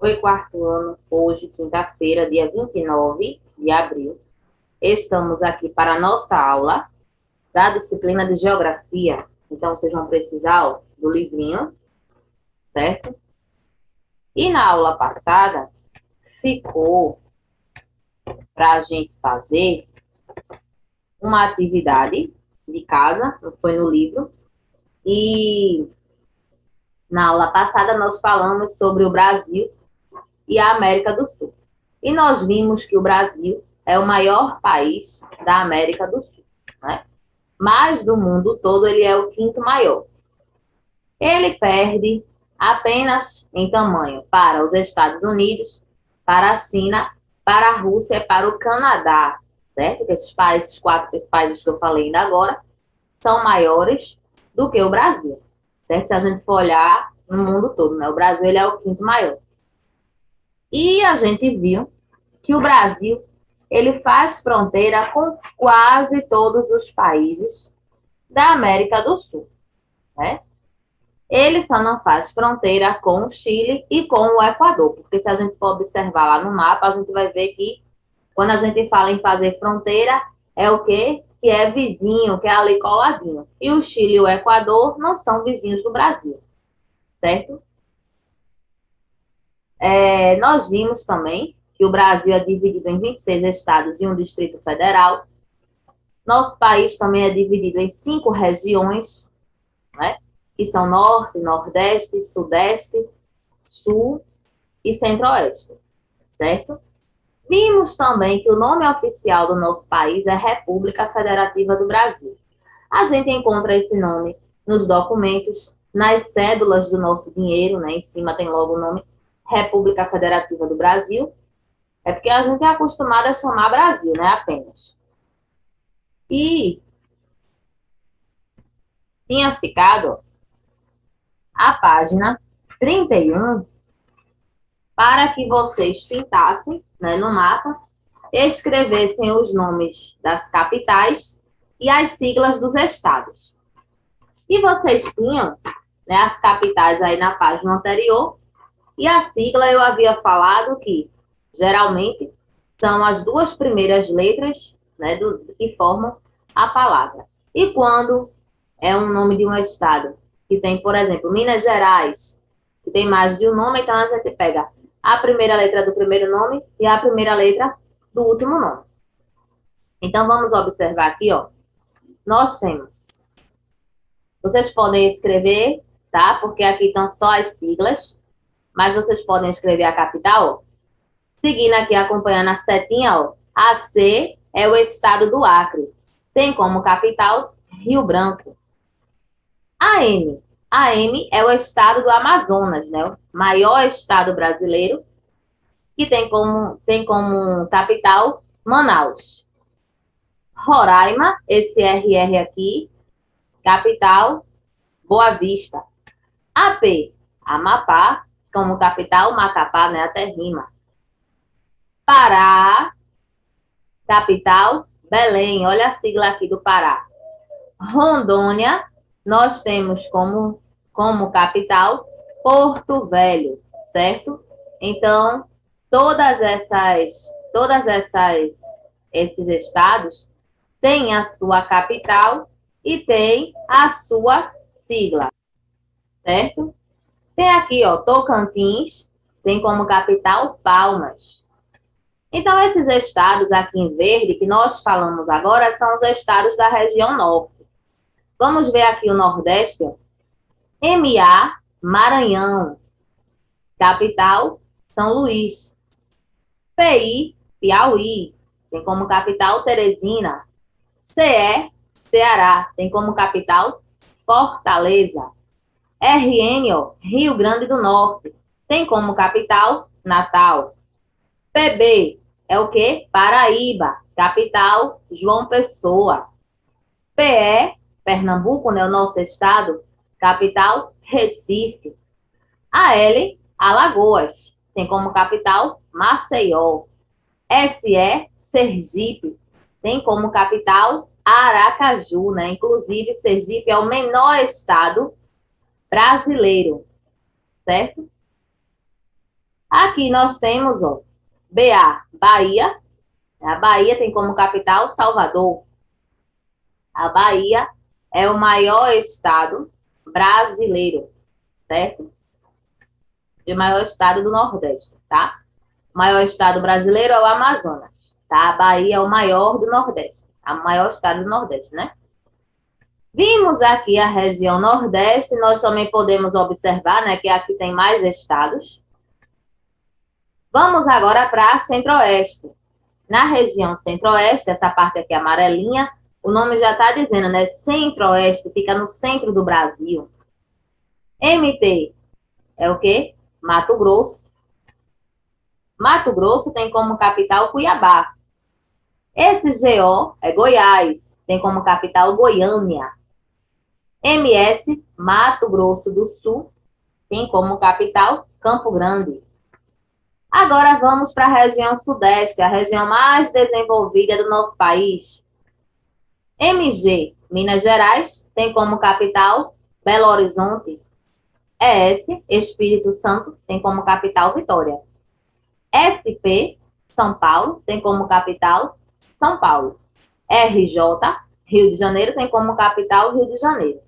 Oi, quarto ano. Hoje, quinta-feira, dia 29 de abril. Estamos aqui para a nossa aula da disciplina de Geografia. Então, vocês vão precisar, do livrinho, certo? E na aula passada, ficou para a gente fazer uma atividade de casa, não foi no livro. E na aula passada, nós falamos sobre o Brasil e a América do Sul. E nós vimos que o Brasil é o maior país da América do Sul, né? Mas do mundo todo ele é o quinto maior. Ele perde apenas em tamanho para os Estados Unidos, para a China, para a Rússia e para o Canadá, certo? Que esses países, quatro países que eu falei ainda agora, são maiores do que o Brasil, certo? Se a gente for olhar no mundo todo, né? O Brasil ele é o quinto maior. E a gente viu que o Brasil ele faz fronteira com quase todos os países da América do Sul, né? Ele só não faz fronteira com o Chile e com o Equador, porque se a gente for observar lá no mapa, a gente vai ver que quando a gente fala em fazer fronteira, é o quê? Que é vizinho, que é ali coladinho. E o Chile e o Equador não são vizinhos do Brasil, certo? Nós vimos também que o Brasil é dividido em 26 estados e um distrito federal. Nosso país também é dividido em 5 regiões, né? Que são Norte, Nordeste, Sudeste, Sul e Centro-Oeste, certo? Vimos também que o nome oficial do nosso país é República Federativa do Brasil. A gente encontra esse nome nos documentos, nas cédulas do nosso dinheiro, né? Em cima tem logo o nome República Federativa do Brasil. É porque a gente é acostumado a chamar Brasil, né? Apenas. E tinha ficado a página 31 para que vocês pintassem, né, no mapa, escrevessem os nomes das capitais e as siglas dos estados. E vocês tinham, né, as capitais aí na página anterior, e a sigla eu havia falado que, geralmente, são as duas primeiras letras, né, que formam a palavra. E quando é um nome de um estado, que tem, por exemplo, Minas Gerais, que tem mais de um nome, então a gente pega a primeira letra do primeiro nome e a primeira letra do último nome. Então, vamos observar aqui, ó. Nós temos. Vocês podem escrever, tá? Porque aqui estão só as siglas, mas vocês podem escrever a capital, ó. Seguindo aqui, acompanhando a setinha, ó. A C é o estado do Acre. Tem como capital Rio Branco. A M. A M é o estado do Amazonas, né? O maior estado brasileiro, que tem como capital Manaus. Roraima, esse RR aqui, capital Boa Vista. AP, Amapá, como capital Macapá, né? Até rima. Pará, capital Belém, olha a sigla aqui do Pará. Rondônia, nós temos como capital Porto Velho, certo? Então, esses estados têm a sua capital e têm a sua sigla, certo? Tem aqui, ó, Tocantins, tem como capital Palmas. Então, esses estados aqui em verde que nós falamos agora são os estados da região norte. Vamos ver aqui o Nordeste. MA, Maranhão. Capital, São Luís. PI, Piauí. Tem como capital Teresina. CE, Ceará. Tem como capital Fortaleza. RN, ó, Rio Grande do Norte. Tem como capital Natal. PB é o quê? Paraíba. Capital João Pessoa. PE, Pernambuco, né, o nosso estado, capital Recife. AL, Alagoas, tem como capital Maceió. SE, Sergipe, tem como capital Aracaju, né? Inclusive, Sergipe é o menor estado brasileiro, certo? Aqui nós temos, ó, BA, Bahia. A Bahia tem como capital Salvador. A Bahia é o maior estado brasileiro, certo? E o maior estado do Nordeste, tá? O maior estado brasileiro é o Amazonas, tá? A Bahia é o maior do Nordeste, o maior estado do Nordeste, né? Vimos aqui a região Nordeste, nós também podemos observar, né, que aqui tem mais estados. Vamos agora para Centro-Oeste. Na região Centro-Oeste, essa parte aqui amarelinha, o nome já está dizendo, né? Centro-Oeste, fica no centro do Brasil. MT é o quê? Mato Grosso. Mato Grosso tem como capital Cuiabá. Esse GO é Goiás, tem como capital Goiânia. MS, Mato Grosso do Sul, tem como capital Campo Grande. Agora vamos para a região Sudeste, a região mais desenvolvida do nosso país. MG, Minas Gerais, tem como capital Belo Horizonte. ES, Espírito Santo, tem como capital Vitória. SP, São Paulo, tem como capital São Paulo. RJ, Rio de Janeiro, tem como capital Rio de Janeiro.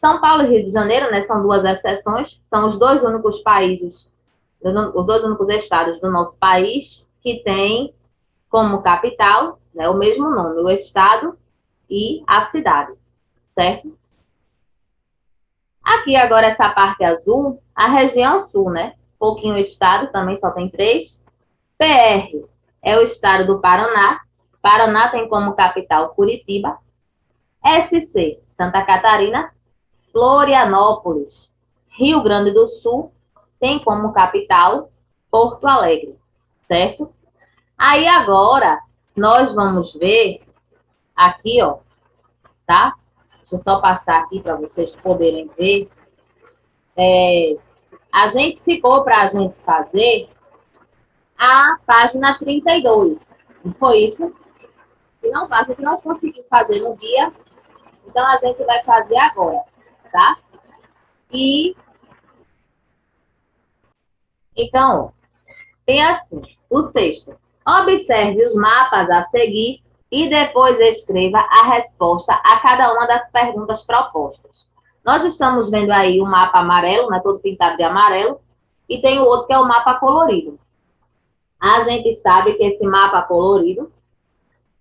São Paulo e Rio de Janeiro, né, são duas exceções, são os dois únicos países, os dois únicos estados do nosso país que têm como capital, né, o mesmo nome, o estado e a cidade, certo? Aqui agora essa parte azul, a região sul, né? Pouquinho estado, também só tem 3. PR é o estado do Paraná. Paraná tem como capital Curitiba. SC, Santa Catarina. Florianópolis, Rio Grande do Sul, tem como capital Porto Alegre, certo? Aí agora, nós vamos ver aqui, ó, tá? Deixa eu só passar aqui para vocês poderem ver. A gente ficou para a gente fazer a página 32. Não foi isso? Se não, a gente não conseguiu fazer no dia, então a gente vai fazer agora, tá? E então, tem assim, o sexto. Observe os mapas a seguir e depois escreva a resposta a cada uma das perguntas propostas. Nós estamos vendo aí o mapa amarelo, né, todo pintado de amarelo, e tem o outro que é o mapa colorido. A gente sabe que esse mapa colorido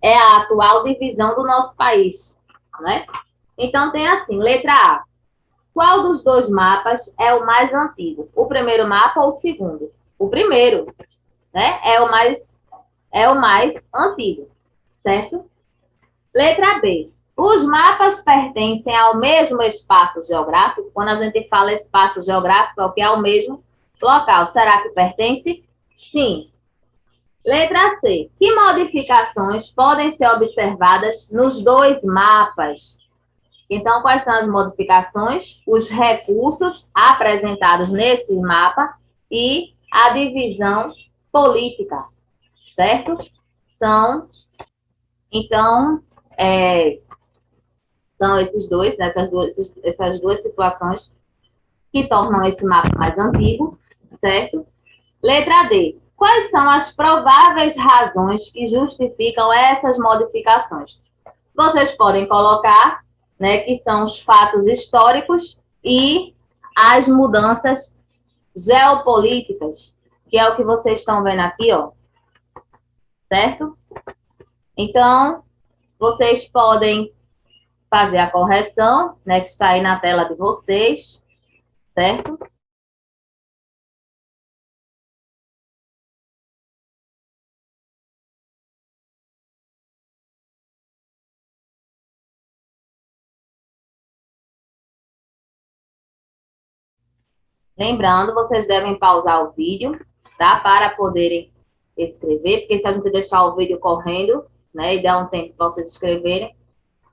é a atual divisão do nosso país, né? Então tem assim, letra A. Qual dos dois mapas é o mais antigo? O primeiro mapa ou o segundo? O primeiro, né? É o mais antigo, certo? Letra B. Os mapas pertencem ao mesmo espaço geográfico? Quando a gente fala espaço geográfico, é o que é o mesmo local. Será que pertence? Sim. Letra C. Que modificações podem ser observadas nos dois mapas? Então, quais são as modificações? Os recursos apresentados nesse mapa e a divisão política, certo? Então, são esses dois, essas duas situações que tornam esse mapa mais antigo, certo? Letra D. Quais são as prováveis razões que justificam essas modificações? Vocês podem colocar, né, que são os fatos históricos e as mudanças geopolíticas, que é o que vocês estão vendo aqui, ó, certo? Então, vocês podem fazer a correção, né, que está aí na tela de vocês, certo? Lembrando, vocês devem pausar o vídeo, tá? Para poderem escrever, porque se a gente deixar o vídeo correndo, né, e der um tempo para vocês escreverem,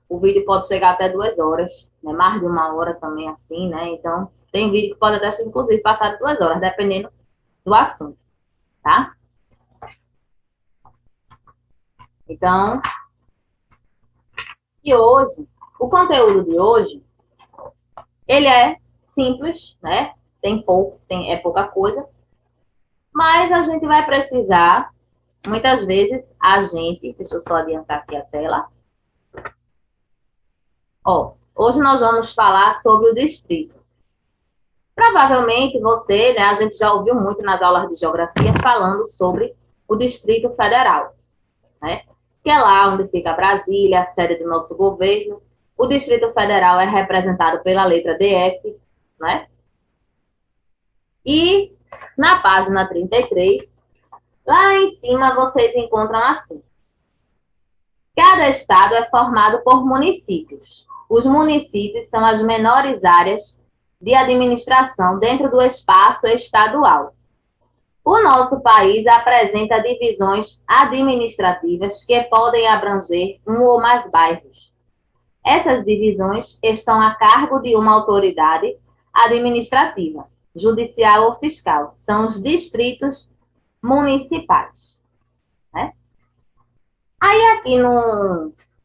o vídeo pode chegar até 2 horas, né? Mais de 1 hora também, assim, né? Então, tem vídeo que pode até, inclusive, passar de 2 horas, dependendo do assunto, tá? Então, e hoje, o conteúdo de hoje, ele é simples, né? É pouca coisa, Mas a gente vai precisar, muitas vezes, deixa eu só adiantar aqui a tela. Ó, hoje nós vamos falar sobre o distrito. Provavelmente você, né, a gente já ouviu muito nas aulas de geografia falando sobre o Distrito Federal, né? Que é lá onde fica Brasília, a sede do nosso governo. O Distrito Federal é representado pela letra DF, né? E na página 33, lá em cima vocês encontram assim: cada estado é formado por municípios. Os municípios são as menores áreas de administração dentro do espaço estadual. O nosso país apresenta divisões administrativas que podem abranger um ou mais bairros. Essas divisões estão a cargo de uma autoridade administrativa, judicial ou fiscal. São os distritos municipais, né? Aí aqui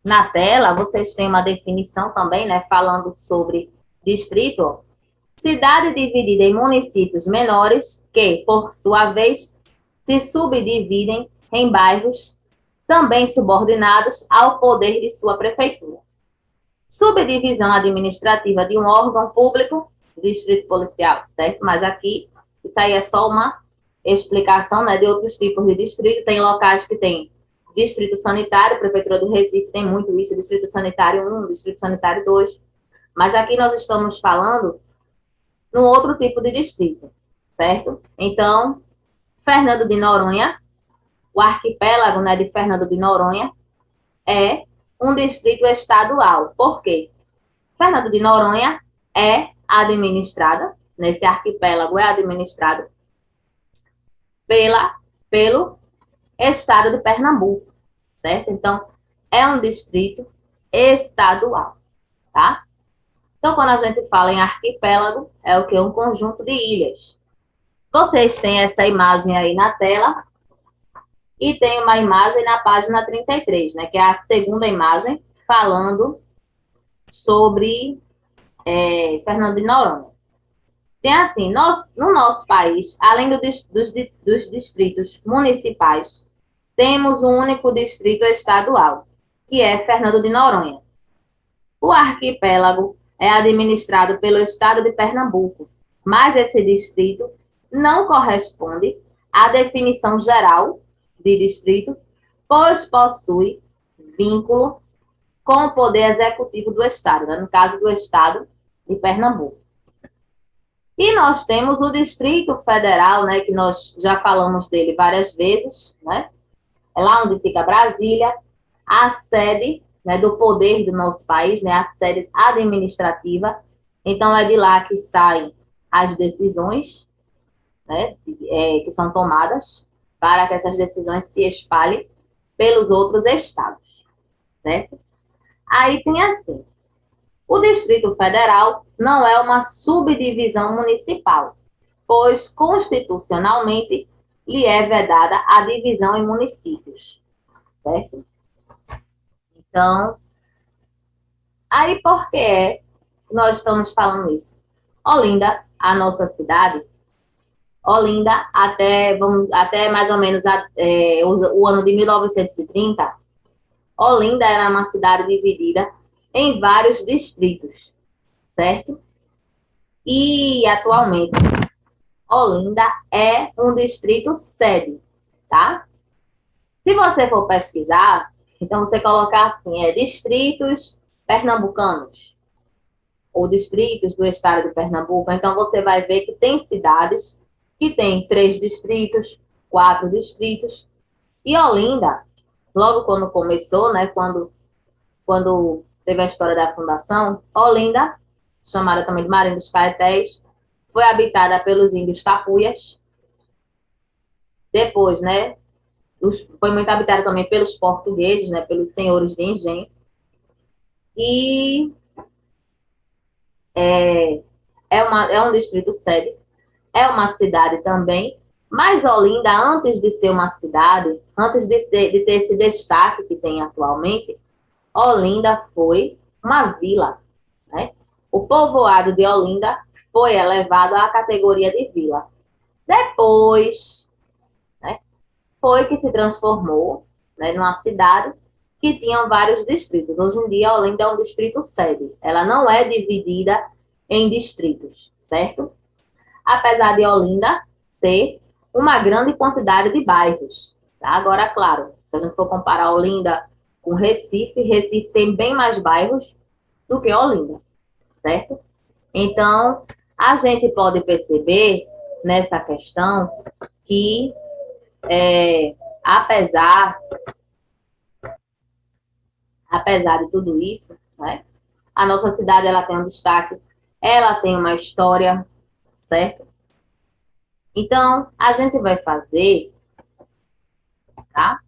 na tela vocês têm uma definição também, né, falando sobre distrito. Cidade dividida em municípios menores que, por sua vez, se subdividem em bairros também subordinados ao poder de sua prefeitura. Subdivisão administrativa de um órgão público, distrito policial, certo? Mas aqui, isso aí é só uma explicação, né, de outros tipos de distrito. Tem locais que tem distrito sanitário, Prefeitura do Recife tem muito isso, distrito sanitário 1, distrito sanitário 2. Mas aqui nós estamos falando num outro tipo de distrito, certo? Então, Fernando de Noronha, o arquipélago, né, de Fernando de Noronha, é um distrito estadual. Por quê? Fernando de Noronha é administrada, nesse arquipélago é administrado pelo estado de Pernambuco, certo? Então, é um distrito estadual, tá? Então, quando a gente fala em arquipélago, é o que? Um conjunto de ilhas. Vocês têm essa imagem aí na tela e tem uma imagem na página 33, né? Que é a segunda imagem falando sobre Fernando de Noronha. Tem assim, no nosso país, além dos distritos municipais, temos um único distrito estadual, que é Fernando de Noronha. O arquipélago é administrado pelo estado de Pernambuco, mas esse distrito não corresponde à definição geral de distrito, pois possui vínculo com o poder executivo do estado, né? No caso do estado de Pernambuco. E nós temos o Distrito Federal, né, que nós já falamos dele várias vezes, né? É lá onde fica Brasília, a sede, né, do poder do nosso país, né, a sede administrativa. Então, é de lá que saem as decisões, né, que são tomadas para que essas decisões se espalhem pelos outros estados, certo? Aí tem assim: o Distrito Federal não é uma subdivisão municipal, pois constitucionalmente lhe é vedada a divisão em municípios, certo? Então, aí por que nós estamos falando isso? Olinda, a nossa cidade, Olinda, até mais ou menos o ano de 1930, Olinda era uma cidade dividida em vários distritos, certo? E atualmente, Olinda é um distrito sede, tá? Se você for pesquisar, então você colocar assim, distritos pernambucanos, ou distritos do estado de Pernambuco, então você vai ver que tem cidades que tem 3 distritos, 4 distritos, e Olinda, logo quando começou, né, quando teve a história da fundação, Olinda, chamada também de Marinho dos Caetés, foi habitada pelos índios tapuias. Depois, né, foi muito habitada também pelos portugueses, né, pelos senhores de engenho. E é um distrito sede, é uma cidade também, mas Olinda, antes de ser uma cidade, antes de ter esse destaque que tem atualmente, Olinda foi uma vila, né? O povoado de Olinda foi elevado à categoria de vila. Depois foi que se transformou, né, numa cidade que tinha vários distritos. Hoje em dia, Olinda é um distrito sede. Ela não é dividida em distritos, certo? Apesar de Olinda ter uma grande quantidade de bairros. Tá? Agora, claro, se a gente for comparar Olinda com Recife, Recife tem bem mais bairros do que Olinda, certo? Então, a gente pode perceber nessa questão que, apesar, apesar de tudo isso, né, a nossa cidade ela tem um destaque, ela tem uma história, certo? Então, a gente vai fazer, tá?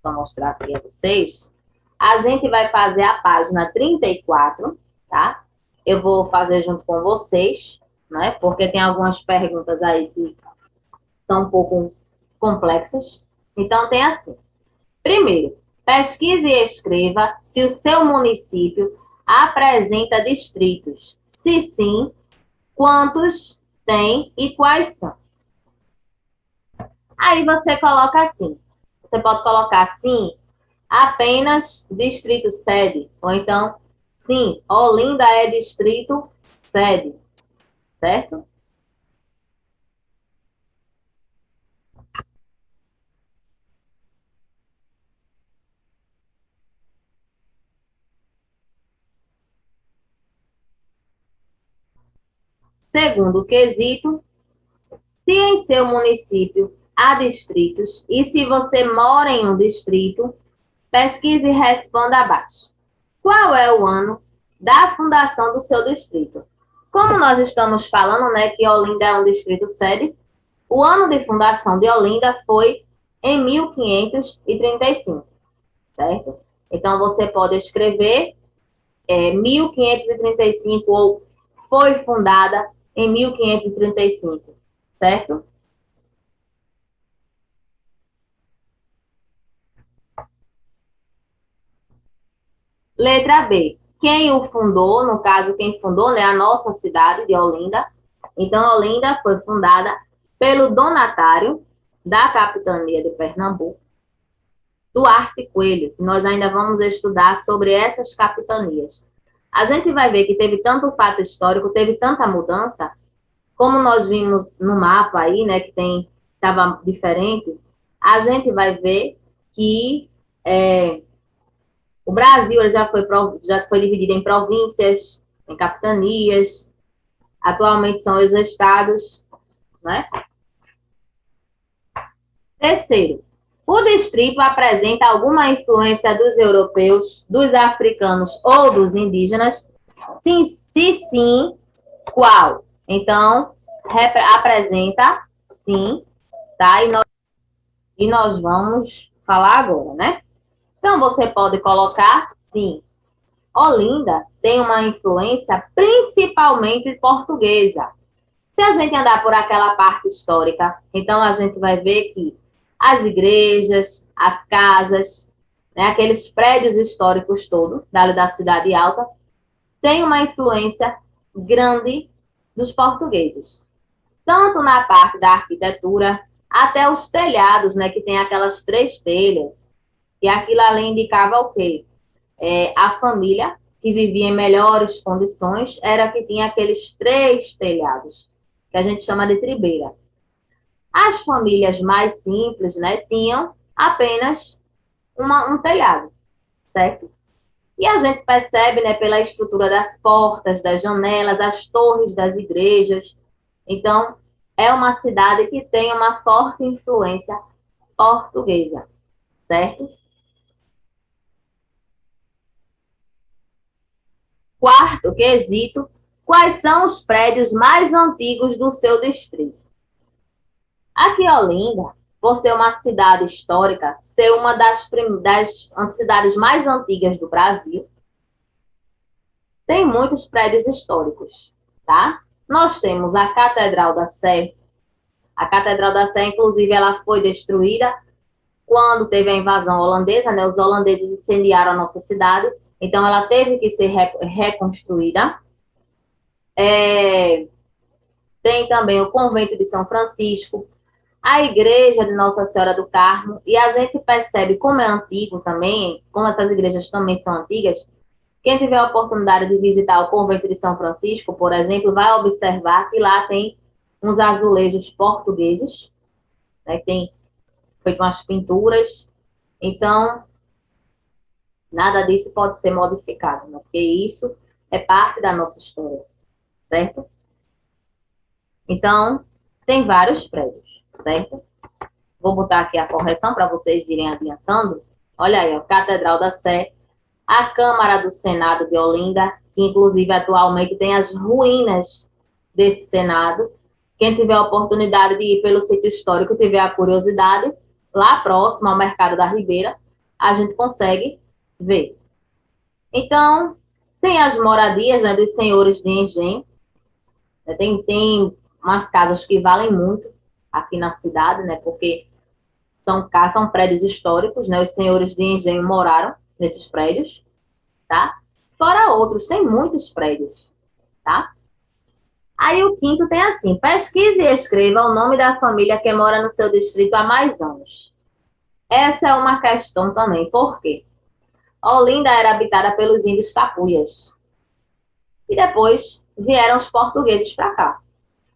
Vou mostrar aqui a vocês. A gente vai fazer a página 34, tá? Eu vou fazer junto com vocês, né? Porque tem algumas perguntas aí que são um pouco complexas. Então, tem assim. Primeiro, pesquise e escreva se o seu município apresenta distritos. Se sim, quantos tem e quais são? Aí você coloca assim. Você pode colocar assim, apenas distrito sede. Ou então, sim, Olinda é distrito sede. Certo? Segundo quesito, se em seu município há distritos e se você mora em um distrito, pesquise e responda abaixo. Qual é o ano da fundação do seu distrito? Como nós estamos falando, né, que Olinda é um distrito sede, o ano de fundação de Olinda foi em 1535, certo? Então, você pode escrever 1535 ou foi fundada em 1535, certo? Letra B. Quem o fundou, no caso, quem fundou, né, a nossa cidade de Olinda. Então, Olinda foi fundada pelo donatário da capitania de Pernambuco, Duarte Coelho. Nós ainda vamos estudar sobre essas capitanias. A gente vai ver que teve tanto fato histórico, teve tanta mudança, como nós vimos no mapa aí, né, que estava diferente, a gente vai ver que o Brasil ele já foi dividido em províncias, em capitanias, atualmente são os estados, né? Terceiro, o distrito apresenta alguma influência dos europeus, dos africanos ou dos indígenas? Sim, se sim, qual? Então, apresenta sim, tá? E nós vamos falar agora, né? Então, você pode colocar sim. Olinda tem uma influência principalmente portuguesa. Se a gente andar por aquela parte histórica, então a gente vai ver que as igrejas, as casas, né, aqueles prédios históricos todos, da Cidade Alta, têm uma influência grande dos portugueses. Tanto na parte da arquitetura, até os telhados, né, que tem aquelas três telhas. E aquilo ali indicava o quê? A família que vivia em melhores condições era que tinha aqueles três telhados, que a gente chama de tribeira. As famílias mais simples, né, tinham apenas um telhado, certo? E a gente percebe, né, pela estrutura das portas, das janelas, as torres das igrejas. Então, é uma cidade que tem uma forte influência portuguesa, certo? Quarto quesito, quais são os prédios mais antigos do seu distrito? Aqui, Olinda, por ser uma cidade histórica, ser uma das cidades mais antigas do Brasil, tem muitos prédios históricos, tá? Nós temos a Catedral da Sé. A Catedral da Sé, inclusive, ela foi destruída quando teve a invasão holandesa, né? Os holandeses incendiaram a nossa cidade, então ela teve que ser reconstruída. Tem também o Convento de São Francisco, a igreja de Nossa Senhora do Carmo, e a gente percebe como é antigo também, como essas igrejas também são antigas. Quem tiver a oportunidade de visitar o convento de São Francisco, por exemplo, vai observar que lá tem uns azulejos portugueses, né, tem feito umas pinturas. Então, nada disso pode ser modificado, né, porque isso é parte da nossa história, certo? Então, tem vários prédios, certo? Vou botar aqui a correção para vocês irem adiantando. Olha aí, ó, Catedral da Sé, a Câmara do Senado de Olinda, que inclusive atualmente tem as ruínas desse Senado. Quem tiver a oportunidade de ir pelo sítio histórico, tiver a curiosidade, lá próximo ao Mercado da Ribeira, a gente consegue ver. Então, tem as moradias, né, dos senhores de engenho. Tem umas casas que valem muito aqui na cidade, né, porque são prédios históricos, né, os senhores de engenho moraram nesses prédios, tá? Fora outros, tem muitos prédios, tá? Aí o quinto tem assim: pesquise e escreva o nome da família que mora no seu distrito há mais anos. Essa é uma questão também, por quê? Olinda era habitada pelos índios tapuias. E depois vieram os portugueses para cá.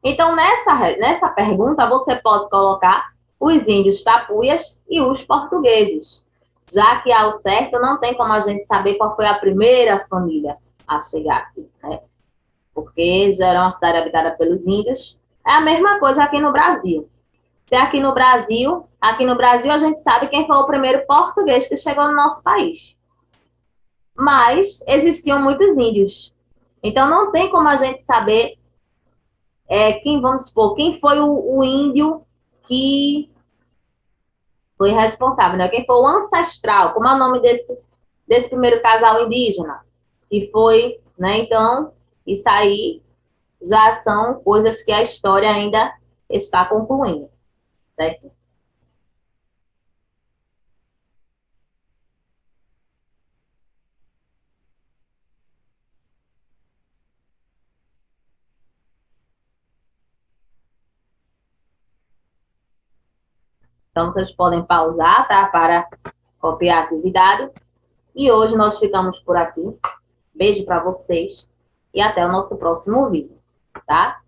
Então, nessa pergunta, você pode colocar os índios tapuias e os portugueses, já que ao certo não tem como a gente saber qual foi a primeira família a chegar aqui, né? Porque já era uma cidade habitada pelos índios. É a mesma coisa aqui no Brasil. Se aqui no Brasil a gente sabe quem foi o primeiro português que chegou no nosso país. Mas existiam muitos índios. Então não tem como a gente saber quem, vamos supor, quem foi o índio que foi responsável, né? Quem foi o ancestral, como é o nome desse primeiro casal indígena, que foi, né? Então, isso aí já são coisas que a história ainda está concluindo, certo? Então, vocês podem pausar, tá? Para copiar a atividade. E hoje nós ficamos por aqui. Beijo para vocês e até o nosso próximo vídeo, tá?